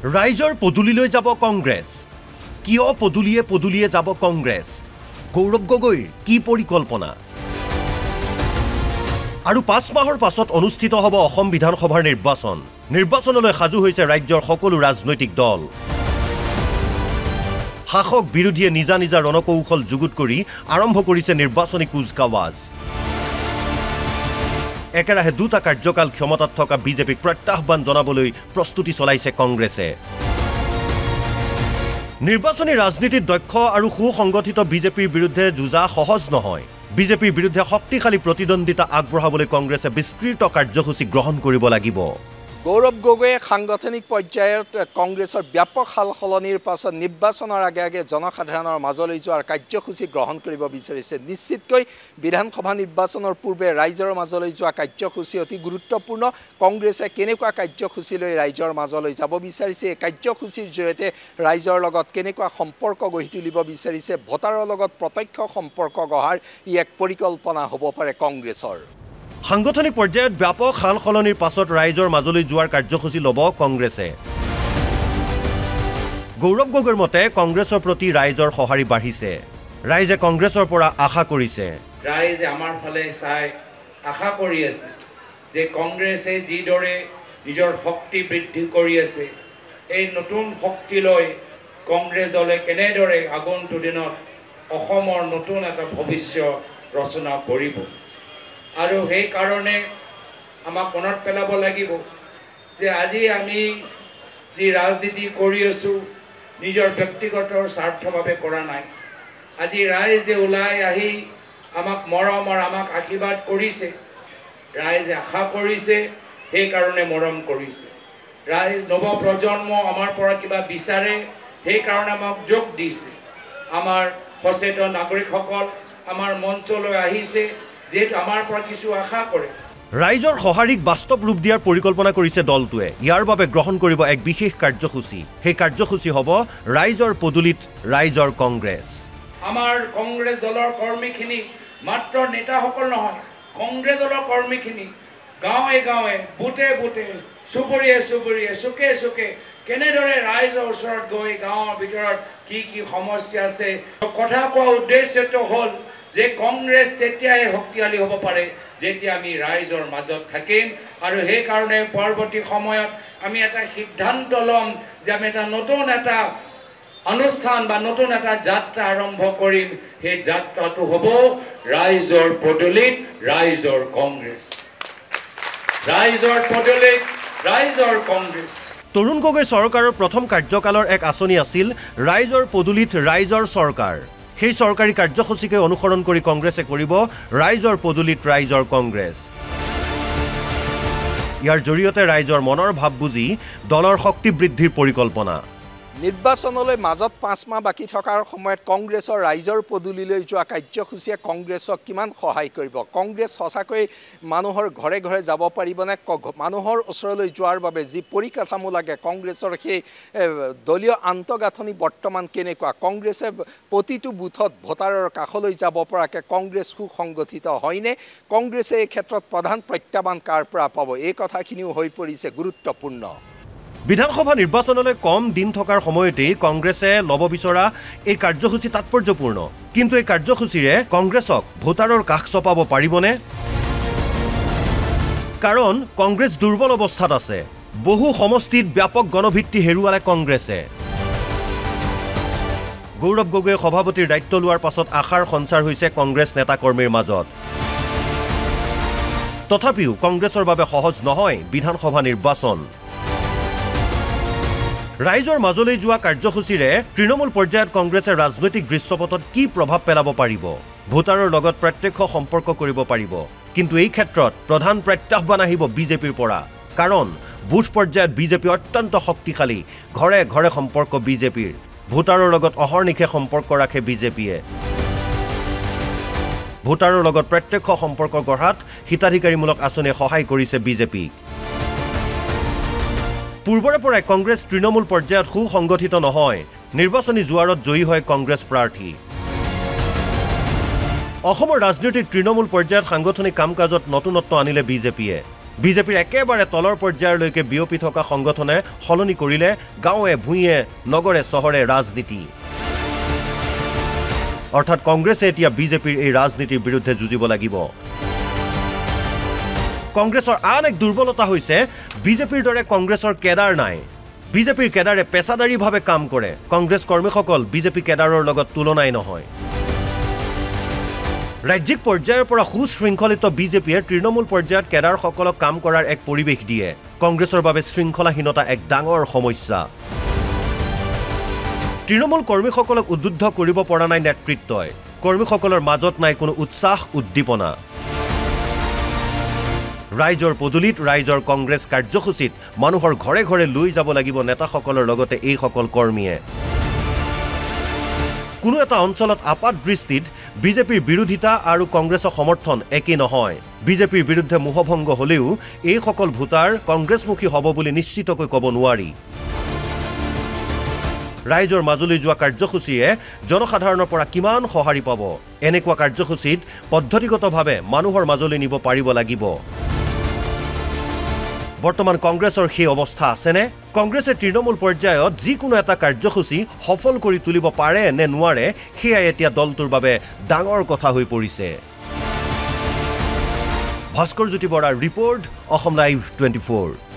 ৰাইজৰ পদুলিলৈ যাব কংগ্ৰেছ কিয় পদুলিয়ে পদুলিয়ে যাব কংগ্ৰেছ গৌৰৱ গগৈৰ কি পৰিকল্পনা আৰু 5 মাহৰ পাছত অনুষ্ঠিত হ'ব অসম বিধানসভাৰ নিৰ্বাচনলৈ সাজু হৈছে ৰাজ্যৰ সকলো ৰাজনৈতিক দল শাসক বিৰোধীয়ে নিজা নিজা ৰণকৌশল যুগুত কৰি আৰম্ভ কৰিছে নিৰ্বাচনী কুজকাৱাজ একেৰাহে দুটা কাৰ্যকাল ক্ষমতাত থকা বিজেপিক প্ৰত্যাহ্বান জনাবলৈ প্ৰস্তুতি চলাইছে কংগ্ৰেছে নিৰ্বাচনী ৰাজনীতিত দক্ষ আৰু সুসংগঠিত বিজেপিৰ বিৰুদ্ধে যুঁজা সহজ নহয় বিজেপিৰ বিৰুদ্ধে শক্তিশালী প্ৰতিদ্বন্দ্বিতা আগবঢ়াবলৈ কংগ্ৰেছে বিস্তৃত কাৰ্যসূচী গ্ৰহণ কৰিব লাগিব গৌৰৱ গগৈয়ে সাংগঠনিক পৰ্যায়ত কংগ্ৰেছৰ ব্যাপক সালসলনিৰ পাছত নিৰ্বাচনৰ আগে আগে জনসাধাৰণৰ মাজলৈ যোৱাৰ কাৰ্যসূচী গ্ৰহণ কৰিব বিচাৰিছে নিশ্চিতকৈ বিধানসভা নিৰ্বাচনৰ পূৰ্বে ৰাইজৰ মাজলৈ যোৱা কাৰ্যসূচী অতি গুৰুত্বপূৰ্ণ কংগ্ৰেছে কেনেকুৱা কাৰ্যসূচী লৈ ৰাইজৰ মাজলৈ যাব বিচাৰিছে এই কাৰ্যসূচীৰ জৰিয়তে ৰাইজৰ লগত কেনেকুৱা সম্পৰ্ক গঢ়ি তুলিব বিচাৰিছে ভোটাৰৰ লগত প্ৰত্যক্ষ সম্পৰ্ক গঢ়াৰ ই এক পৰিকল্পনা হ'ব পাৰে কংগ্ৰেছৰ সাংগঠনিক পৰ্যায়ত ব্যাপক সালসলনিৰ পাছত ৰাইজৰ মাজলৈ যোৱাৰ কাৰ্যসূচী ল'ব কংগ্ৰেছে গৌৰৱ গগৈৰ মতে কংগ্ৰেছৰ প্ৰতি ৰাইজৰ সঁহাৰি বাঢ়িছে ৰাইজে কংগ্ৰেছৰ পৰা আশা কৰিছে ৰাইজে আমাৰ ফালে চাই আশা কৰি আছে যে কংগ্ৰেছে যিদৰে নিজৰ শক্তি বৃদ্ধি কৰি আছে এই নতুন শক্তি লৈ কংগ্ৰেছ দলে কেনেদৰে আগন্তুক দিনত অসমৰ নতুন এটা ভৱিষ্যত ৰচনা কৰিব আৰু সেই কাৰণে আমাক মনত পেলাব লাগিব যে আজি আমি যি ৰাজনীতি কৰি আছো নিজৰ ব্যক্তিগত স্বাৰ্থভাৱে কৰা নাই আজি ৰাইজে ওলাই আহি আমাক মৰম আৰু আমাক আশীৰ্বাদ কৰিছে ৰাইজে আশা কৰিছে সেই কাৰণে মৰম কৰিছে ৰাইজ নৱ প্ৰজন্ম আমাৰ পৰা কিবা বিচাৰে সেই কাৰণে আমাক যোগ দিছে আমাৰ সচেতন নাগৰিকসকল আমাৰ মঞ্চলৈ আহিছে যেটো আমাৰ পৰা কিছু আশা কৰে ৰাইজৰ সঁহাৰিক বাস্তৱ ৰূপ দিয়াৰ পৰিকল্পনা কৰিছে দলটোৱে ইয়াৰ বাবে গ্ৰহণ কৰিব এক বিশেষ কাৰ্যসূচী সেই কাৰ্যসূচী হ'ব ৰাইজৰ পদুলিত ৰাইজৰ কংগ্ৰেছ আমাৰ কংগ্ৰেছ দলৰ কৰ্মীখিনি মাত্ৰ নেতাসকল নহয় কংগ্ৰেছ দলৰ কৰ্মীখিনি গাঁৱে গাঁৱে বুটে বুটে চুবুৰীয়ে চুবুৰীয়ে চুকে চুকে কেনেদৰে ৰাইজৰ ওচৰত গৈ গাঁৱৰ ভিতৰত কি কি সমস্যা আছে কথা কোৱা উদ্দেশ্যটো হ'ল যে কংগ্ৰেছ তেতিয়াই শক্তিশালী হ'ব পাৰে যেতিয়া আমি ৰাইজৰ মাজত থাকিম আৰু সেই কাৰণে পৰৱৰ্তী সময়ত আমি এটা সিদ্ধান্ত ল'ম যে আমি এটা নতুন এটা অনুষ্ঠান বা নতুন এটা যাত্ৰা আৰম্ভ কৰিম সেই যাত্ৰাটো হ'ব ৰাইজৰ পদুলিত ৰাইজৰ কংগ্ৰেছ ৰাইজৰ পদুলিত ৰাইজৰ কংগ্ৰেছ তৰুণ গগৈ চৰকাৰৰ প্ৰথম কাৰ্যকালৰ এক আঁচনি আছিল ৰাইজৰ পদুলিত ৰাইজৰ চৰকাৰ সেই চৰকাৰী কাৰ্যসূচীকে অনুসৰণ কৰি কংগ্ৰেছে কৰিব ৰাইজৰ পদুলিত ৰাইজৰ কংগ্ৰেছ ইয়াৰ জৰিয়তে ৰাইজৰ মনৰ ভাৱ বুজি দলৰ শক্তি বৃদ্ধিৰ পৰিকল্পনা নিৰ্বাচনলৈ মাজত 5 মাহ বাকি থকাৰ সময়ত কংগ্ৰেছৰ ৰাইজৰ পদুলিলৈ যোৱা কাৰ্যসূচীয়ে কংগ্ৰেছক কিমান সহায় কৰিব কংগ্ৰেছ সঁচাকৈ মানুহৰ ঘৰে ঘৰে যাব পাৰিবনে মানুহৰ ওচৰলৈ যোৱাৰ বাবে যি পৰিকাঠামো লাগে কংগ্ৰেছৰ সেই দলীয় আন্তঃগাঁথনি বৰ্তমান কেনেকুৱা কংগ্ৰেছে প্ৰতিটো বুথত ভোটাৰৰ কাষলৈ যাব পৰাকৈ কংগ্ৰেছ সুসংগঠিত হয়নে কংগ্ৰেছে এই ক্ষেত্ৰত প্ৰধান প্ৰত্যাহ্বান কাৰ পৰা পাব এই কথাখিনিও হৈ পৰিছে গুৰুত্বপূৰ্ণ বিধানসভা নিৰ্বাচনলৈ কম দিন থকাৰ সময়তে কংগ্ৰেছে ল'ব বিচৰা এই কাৰ্যসূচী তাৎপৰ্যপূৰ্ণ কিন্তু এই কাৰ্যসূচীৰে কংগ্ৰেছক ভোটাৰৰ কাষ চপাব পাৰিবনে কাৰণ কংগ্ৰেছ দুৰ্বল অৱস্থাত আছে বহু সমষ্টিত ব্যাপক গণভিত্তি হেৰুৱালে কংগ্ৰেছে গৌৰৱ গগৈয়ে সভাপতিৰ দায়িত্ব লোৱাৰ পাছত আশাৰ সঞ্চাৰ হৈছে কংগ্ৰেছ নেতাকৰ্মীৰ মাজত তথাপিও কংগ্ৰেছৰ বাবে সহজ নহয় বিধানসভা নিৰ্বাচন ৰাইজৰ মাজলৈ যোৱা কাৰ্যসূচীৰে তৃণমূল পৰ্যায়ত কংগ্ৰেছে ৰাজনৈতিক দৃশ্যপটত কি প্ৰভাৱ পেলাব পাৰিব ভোটাৰৰ লগত প্ৰত্যক্ষ সম্পৰ্ক কৰিব পাৰিব কিন্তু এই ক্ষেত্ৰত প্ৰধান প্ৰত্যাহ্বান আহিব বিজেপিৰ পৰা কাৰণ বুথ পৰ্যায়ত বিজেপি অত্যন্ত শক্তিশালী ঘৰে ঘৰে সম্পৰ্ক বিজেপিৰ ভোটাৰৰ লগত অহৰ্নিশে সম্পৰ্ক ৰাখে বিজেপিয়ে ভোটাৰৰ লগত প্ৰত্যক্ষ সম্পৰ্ক গঢ়াত হিতাধিকাৰীমূলক আঁচনিয়ে সহায় কৰিছে বিজেপিক পূৰ্বৰে পৰাই কংগ্ৰেছ তৃণমূল পৰ্যায়ত সুসংগঠিত নহয় নিৰ্বাচনী জোৱাৰত জয়ী হয় কংগ্ৰেছ প্ৰাৰ্থী অসমৰ ৰাজনীতিৰ তৃণমূল পৰ্যায়ত সাংগঠনিক কাম কাজত নতুনত্ব আনিলে বিজেপিয়ে বিজেপিৰ একেবাৰে তলৰ পৰ্যায়লৈকে বিয়পি থকা সংগঠনে সলনি কৰিলে গাঁৱে ভূঞে নগৰে চহৰে ৰাজনীতি অৰ্থাৎ কংগ্ৰেছে এতিয়া বিজেপিৰ এই ৰাজনীতিৰ বিৰুদ্ধে যুঁজিব লাগিব কংগ্ৰেছৰ আন এক দুৰ্বলতা হৈছে বিজেপিৰ দৰে কংগ্ৰেছৰ কেডাৰ নাই বিজেপিৰ কেডাৰে পেছাদাৰীভাৱে কাম কৰে কংগ্ৰেছ কৰ্মীসকল বিজেপি কেডাৰৰ লগত তুলনাই নহয় ৰাজ্যিক পৰ্যায়ৰ পৰা সুশৃংখলিত বিজেপিয়ে তৃণমূল পৰ্যায়ত কেডাৰসকলক কাম কৰাৰ এক পৰিৱেশ দিয়ে কংগ্ৰেছৰ বাবে শৃংখলাহীনতা এক ডাঙৰ সমস্যা তৃণমূল কৰ্মীসকলক উদ্বুদ্ধ কৰিব পৰা নাই নেতৃত্বই কৰ্মীসকলৰ মাজত নাই কোনো উৎসাহ উদ্দীপনা ৰাইজৰ পদুলিত ৰাইজৰ কংগ্ৰেছ কাৰ্যসূচীত মানুহৰ ঘৰে ঘৰে লৈ যাব লাগিব নেতাসকলৰ লগতে এই সকল কৰ্মীয়ে কোনো এটা অঞ্চলত আপাত দৃষ্টিত বিজেপিৰ বিৰোধিতা আৰু কংগ্ৰেছৰ সমৰ্থন একে নহয় বিজেপিৰ বিৰুদ্ধে মোহভংগ হলেও এই সকল ভোটাৰ কংগ্ৰেছমুখী হ'ব বুলি নিশ্চিতকৈ ক'ব নোৱাৰি ৰাইজৰ মাজলৈ যোৱা কাৰ্যসূচীয়ে জনসাধাৰণৰ পৰা কিমান সঁহাৰি পাব এনেকুৱা কাৰ্যসূচীত পদ্ধতিগতভাৱে মানুহৰ মাজলৈ নিব পাৰিব লাগিব বৰ্তমান কংগ্ৰেছৰ সেই অৱস্থা আছেনে কংগ্ৰেছে তৃণমূল পৰ্যায়ত যিকোনো এটা কাৰ্যসূচী সফল কৰি তুলিব পাৰে নে নোৱাৰে সেয়াই এতিয়া দলটোৰ বাবে ডাঙৰ কথা হৈ পৰিছে ভাস্কৰ জ্যোতি বৰাৰ ৰিপৰ্ট অসম লাইভ 24